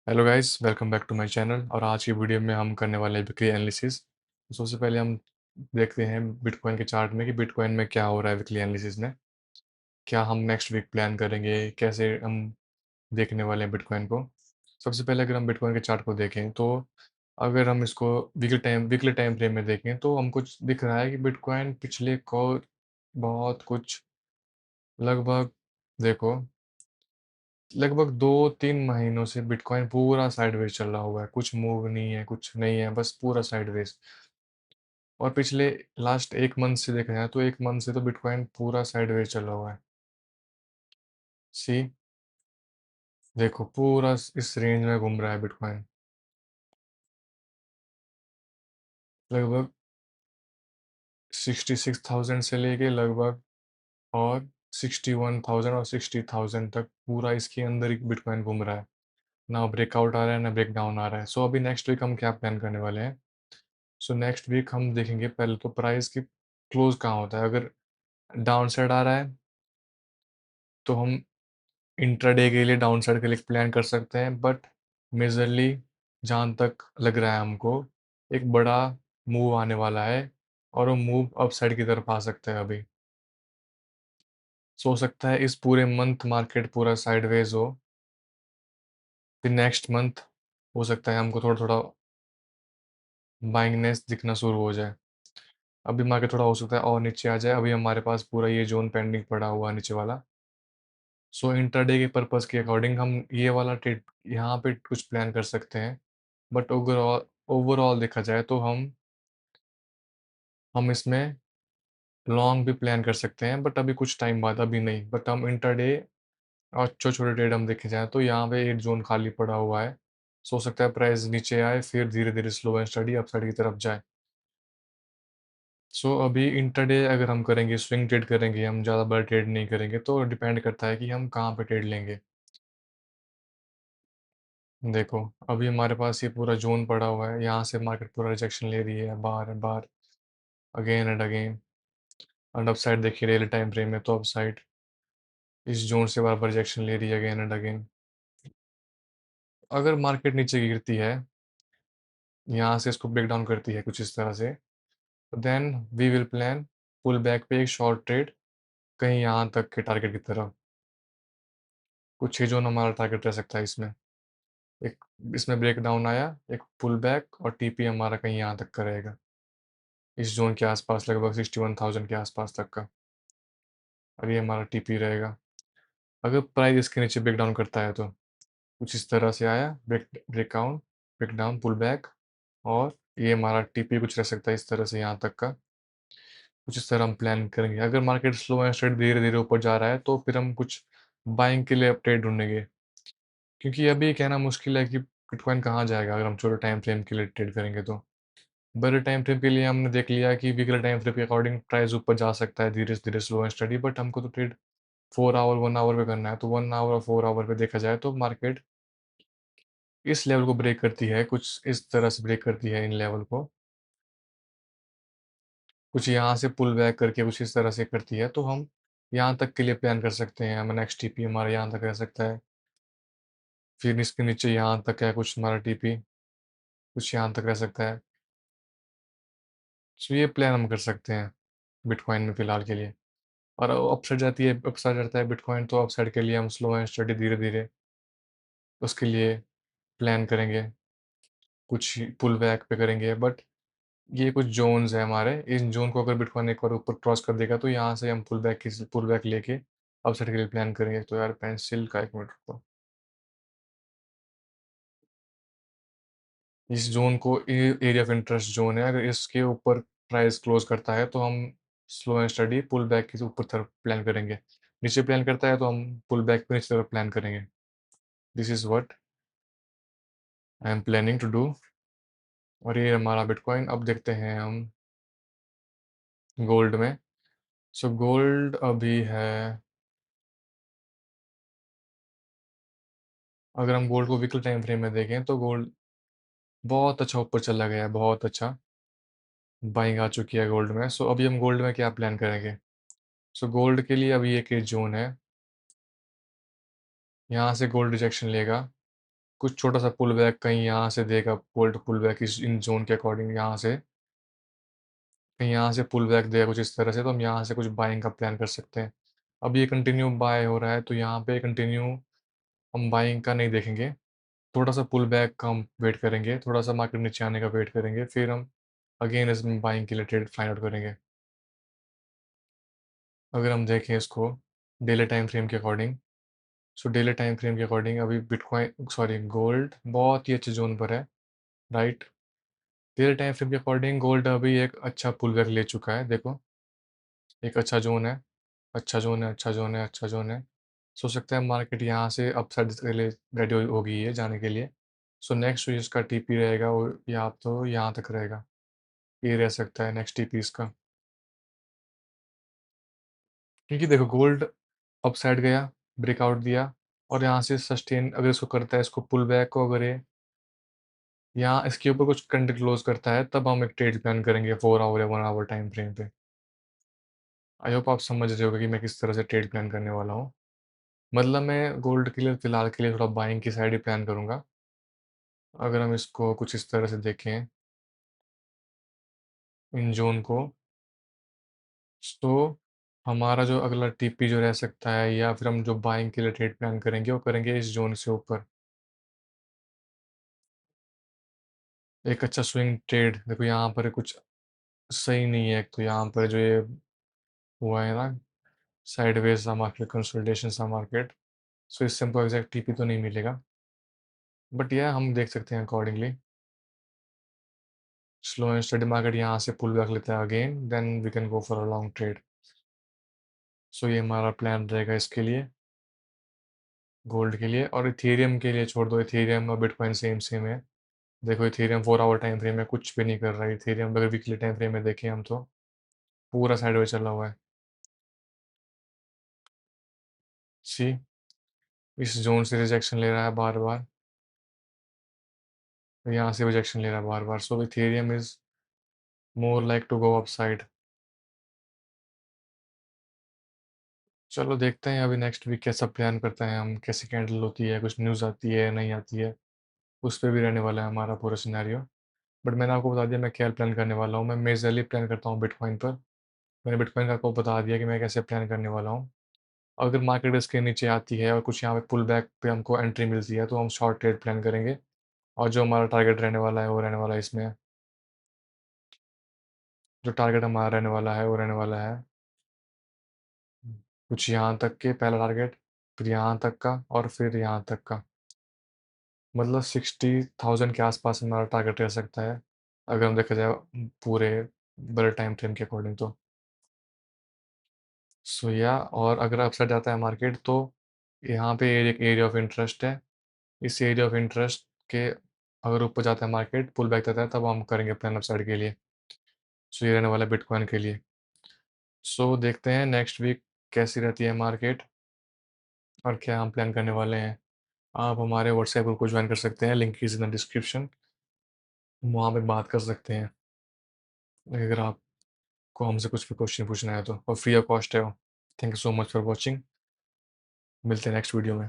Hello guys, welcome back to my channel. और आज की वीडियो में हम करने वाले हैं वीकली एनालिसिस। सबसे पहले हम देखते हैं बिटकॉइन के चार्ट में कि बिटकॉइन में क्या हो रहा है वीकली एनालिसिस में। क्या हम नेक्स्ट वीक प्लान करेंगे, कैसे हम देखने वाले हैं बिटकॉइन को। सबसे पहले अगर हम बिटकॉइन के चार्ट को देखें तो अगर हम इसको वीकली टाइम फ्रेम में देखें तो हमको दिख रहा है कि बिटकॉइन पिछले को बहुत कुछ लगभग देखो लगभग 2-3 महीनों से बिटकॉइन पूरा साइडवेज चल रहा हुआ है। कुछ मूव नहीं है, कुछ नहीं है, बस पूरा साइडवेज। और पिछले लास्ट 1 मंथ से देखा जाए तो 1 मंथ से तो बिटकॉइन पूरा साइडवेज चला हुआ है। सी देखो पूरा इस रेंज में घूम रहा है बिटकॉइन। लगभग 66,000 से लेके लगभग और 61,000 और 60,000 तक पूरा इसके अंदर ही बिटकॉइन घूम रहा है। ना ब्रेकआउट आ रहा है, ना ब्रेक डाउन आ रहा है। सो अभी नेक्स्ट वीक हम क्या प्लान करने वाले हैं। सो नेक्स्ट वीक हम देखेंगे पहले तो प्राइस की क्लोज कहाँ होता है। अगर डाउन साइड आ रहा है तो हम इंट्राडे के लिए डाउन साइड के लिए प्लान कर सकते हैं, बट मेजरली जहाँ तक लग रहा है हमको एक बड़ा मूव आने वाला है और वो मूव अप साइड की तरफ आ सकता है। अभी सो सकता है इस पूरे मंथ मार्केट पूरा साइडवेज हो, फिर नेक्स्ट मंथ हो सकता है हमको थोड़ा थोड़ा बाइंगनेस दिखना शुरू हो जाए। अभी मार्केट थोड़ा हो सकता है और नीचे आ जाए। अभी हमारे पास पूरा ये जोन पेंडिंग पड़ा हुआ है नीचे वाला। सो इंट्राडे के पर्पस के अकॉर्डिंग हम ये वाला ट्रेड यहाँ पे कुछ प्लान कर सकते हैं। बट ओवरऑल ओवरऑल देखा जाए तो हम इसमें लॉन्ग भी प्लान कर सकते हैं, बट अभी कुछ टाइम बाद, अभी नहीं। बट हम इंट्राडे और छोटे छोटे ट्रेड हम देखे जाए तो यहाँ पे एक जोन खाली पड़ा हुआ है। सो सकता है प्राइस नीचे आए फिर धीरे धीरे स्लो एंड स्टडी अपसाइड की तरफ जाए। सो अभी इंट्राडे अगर हम करेंगे, स्विंग ट्रेड करेंगे, हम ज़्यादा बड़ा ट्रेड नहीं करेंगे, तो डिपेंड करता है कि हम कहाँ पे ट्रेड लेंगे। देखो अभी हमारे पास ये पूरा जोन पड़ा हुआ है, यहाँ से मार्केट पूरा रिजेक्शन ले रही है बार बार, अगेन एंड अगेन। और अप साइड देखिए रियल टाइम फ्रेम में तो अप साइड इस जोन से बार बार रिजेक्शन ले रही है अगेन एंड अगेन। अगर मार्केट नीचे गिरती है, यहाँ से इसको ब्रेक डाउन करती है कुछ इस तरह से, then we will plan pull back पे एक शॉर्ट ट्रेड कहीं यहाँ तक के टारगेट की तरफ। कुछ ही जोन हमारा टारगेट रह सकता है इसमें। एक इसमें ब्रेक डाउन आया, एक पुल बैक और टीपी हमारा कहीं यहाँ तक का रहेगा, इस जोन के आसपास लगभग 61,000 के आसपास तक का। और ये हमारा टीपी रहेगा। अगर प्राइस इसके नीचे ब्रेक डाउन करता है तो कुछ इस तरह से आया, ब्रेकडाउन, ब्रेकडाउन, पुल बैक, और ये हमारा टीपी कुछ रह सकता है इस तरह से यहाँ तक का। कुछ इस तरह हम प्लान करेंगे। अगर मार्केट स्लो एंड स्टेडी धीरे धीरे ऊपर जा रहा है तो फिर हम कुछ बाइंग के लिए अपडेट ढूंढेंगे, क्योंकि अभी कहना मुश्किल है कि बिटकॉइन कहाँ जाएगा अगर हम छोटे टाइम फ्रेम के लिए ट्रेड करेंगे तो। बड़े टाइम फ्रेम के लिए हमने देख लिया कि वीकली टाइम फ्रेम के अकॉर्डिंग प्राइस ऊपर जा सकता है धीरे धीरे स्लो एंड स्टडी, बट हमको तो ट्रेड 4 आवर 1 आवर पे करना है। तो 1 आवर और 4 आवर पे देखा जाए तो मार्केट इस लेवल को ब्रेक करती है, कुछ इस तरह से ब्रेक करती है इन लेवल को, कुछ यहाँ से पुल बैक करके कुछ इस तरह से करती है। तो हम यहाँ तक के लिए प्लान कर सकते हैं। हमारा नेक्स्ट टीपी हमारा यहाँ तक रह सकता है, फिर इसके नीचे यहाँ तक है कुछ हमारा टीपी, कुछ यहाँ तक रह सकता है। सो ये प्लान हम कर सकते हैं बिटकॉइन में फ़िलहाल के लिए। और अपसाइड जाता है बिटकॉइन, तो अपसाइड के लिए हम स्लो एंड स्टडी धीरे धीरे उसके लिए प्लान करेंगे, कुछ पुल बैक पे करेंगे। बट ये कुछ ज़ोन्स हैं हमारे, इन ज़ोन को अगर बिटकॉइन एक बार ऊपर क्रॉस कर देगा तो यहाँ से हम पुल बैक लेके अपसाइड के लिए प्लान करेंगे। तो यार पेंसिल का 1 मिनट रुको। इस ज़ोन को एरिया ऑफ इंटरेस्ट ज़ोन है, अगर इसके ऊपर प्राइस क्लोज़ करता है तो हम slow and study pull back के ऊपर तरफ प्लान करेंगे। नीचे प्लान करता है तो हम पुल बैक पे नीचे तरफ प्लान करेंगे। This is what I am planning to do. और ये हमारा बिटकॉइन। अब देखते हैं हम गोल्ड में। सो गोल्ड अभी है, अगर हम गोल्ड को वीकली टाइम फ्रेम में देखें तो गोल्ड बहुत अच्छा ऊपर चला गया है, बहुत अच्छा बाइंग आ चुकी है गोल्ड में। सो अभी हम गोल्ड में क्या प्लान करेंगे। सो गोल्ड के लिए अभी एक जोन है, यहाँ से गोल्ड रिजेक्शन लेगा, कुछ छोटा-सा पुल बैक कहीं यहाँ से देगा, बोल्ट पुल बैक इस इन ज़ोन के अकॉर्डिंग यहाँ से, कहीं यहाँ से पुल बैक देगा कुछ इस तरह से, तो हम यहाँ से कुछ बाइंग का प्लान कर सकते हैं। अब ये कंटिन्यू बाय हो रहा है, तो यहाँ पे कंटिन्यू हम बाइंग का नहीं देखेंगे। थोड़ा-सा पुल बैक का हम वेट करेंगे, थोड़ा-सा मार्केट नीचे आने का वेट करेंगे, फिर हम अगेन इसमें बाइंग के लिए ट्रेड फाइंड आउट करेंगे। अगर हम देखें इसको डेली टाइम फ्रेम के according, so daily time frame के अकॉर्डिंग अभी बिटकॉइन सॉरी गोल्ड बहुत ही अच्छे ज़ोन पर है, राइट? डेली टाइम फ्रेम के अकॉर्डिंग गोल्ड अभी एक अच्छा पुल बैक ले चुका है, देखो, एक अच्छा ज़ोन है, अच्छा ज़ोन है, अच्छा ज़ोन है, अच्छा ज़ोन है। हो सकता है मार्केट यहाँ से अपसाइड के लिए रेडी हो गई है जाने के लिए। सो नेक्स्ट जो इसका टीपी रहेगा वो या तो यहाँ तक रहेगा, ये रह सकता है नेक्स्ट टीपी इसका। क्योंकि देखो गोल्ड अपसाइड गया, ब्रेकआउट दिया और यहाँ से सस्टेन अगर इसको करता है, इसको पुल बैक को अगर ये यहाँ इसके ऊपर कुछ कैंडल क्लोज़ करता है, तब हम एक ट्रेड प्लान करेंगे 4 आवर या 1 आवर टाइम फ्रेम पे। आई होप आप समझ रहे होगे कि मैं किस तरह से ट्रेड प्लान करने वाला हूँ। मतलब मैं गोल्ड के लिए फ़िलहाल के लिए थोड़ा बाइंग की साइड ही प्लान करूँगा। अगर हम इसको कुछ इस तरह से देखें, इन ज़ोन को, तो हमारा जो अगला टीपी जो रह सकता है या फिर हम जो बाइंग के लिए ट्रेड प्लान करेंगे, वो करेंगे इस ज़ोन से ऊपर। एक अच्छा स्विंग ट्रेड देखो यहाँ पर कुछ सही नहीं है, एक तो यहाँ पर जो ये हुआ है ना साइडवेज़ सा मार्केट, कंसोलिडेशन सा मार्केट, सो इससे हमको एग्ज़ैक्ट टीपी तो नहीं मिलेगा। बट यह हम देख सकते हैं accordingly. Slow and steady market यहाँ से पुल बैक लेता है again, then we can go for a long trade. So ये हमारा प्लान रहेगा इसके लिए, गोल्ड के लिए और इथेरियम के लिए छोड़ दो, इथेरियम और बिटकॉइन सेम सेम है। देखो इथेरियम 4 आवर टाइम फ्रेम में कुछ भी नहीं कर रहा है, इथेरियम अगर वीकली टाइम फ्रेम में देखें हम तो पूरा साइडवेज चला हुआ है। सी इस ज़ोन से रिजेक्शन ले रहा है बार-बार, यहाँ से रिजेक्शन ले रहा है बार-बार, so Ethereum is more like to go upside. चलो देखते हैं अभी नेक्स्ट वीक कैसा प्लान करते हैं हम, कैसी कैंडल होती है, कुछ न्यूज़ आती है, नहीं आती है, उस पे भी रहने वाला है हमारा पूरा सिनेरियो। बट मैंने आपको बता दिया मैं क्या प्लान करने वाला हूँ, मैं मेजरली प्लान करता हूँ बिटकॉइन पर। मैंने बिटकॉइन का आपको बता दिया कि मैं कैसे प्लान करने वाला हूँ। अगर मार्केट इसके नीचे आती है और कुछ यहाँ पे पुल बैक पे हमको एंट्री मिलती है, तो हम शॉर्ट ट्रेड प्लान करेंगे और जो हमारा टारगेट रहने वाला है, वो रहने वाला है इसमें, जो टारगेट हमारा रहने वाला है, वो रहने वाला है कुछ यहाँ तक के पहला टारगेट, फिर यहाँ तक का और फिर यहाँ तक का। मतलब 60,000 के आसपास हमारा टारगेट रह सकता है, अगर हम देखा जाए पूरे बड़े टाइम फ्रेम के अकॉर्डिंग तो। सो या और अगर अपसाइड जाता है मार्केट तो यहाँ पे एक एरिया ऑफ इंटरेस्ट है। इस एरिया ऑफ इंटरेस्ट के अगर ऊपर जाता है मार्केट, पुल बैक देता है, तब हम करेंगे प्लान अपसाइड के लिए। सो ये रहने वाला है बिटकॉइन के लिए। सो देखते हैं नेक्स्ट वीक कैसी रहती है मार्केट और क्या हम प्लान करने वाले हैं। आप हमारे व्हाट्सएप ग्रुप को ज्वाइन कर सकते हैं, link is in the description. वहाँ पे बात कर सकते हैं, अगर आपको हमसे कुछ भी क्वेश्चन पूछना है तो और फ्री ऑफ कॉस्ट है वो। Thank you so much for watching. मिलते हैं नेक्स्ट वीडियो में।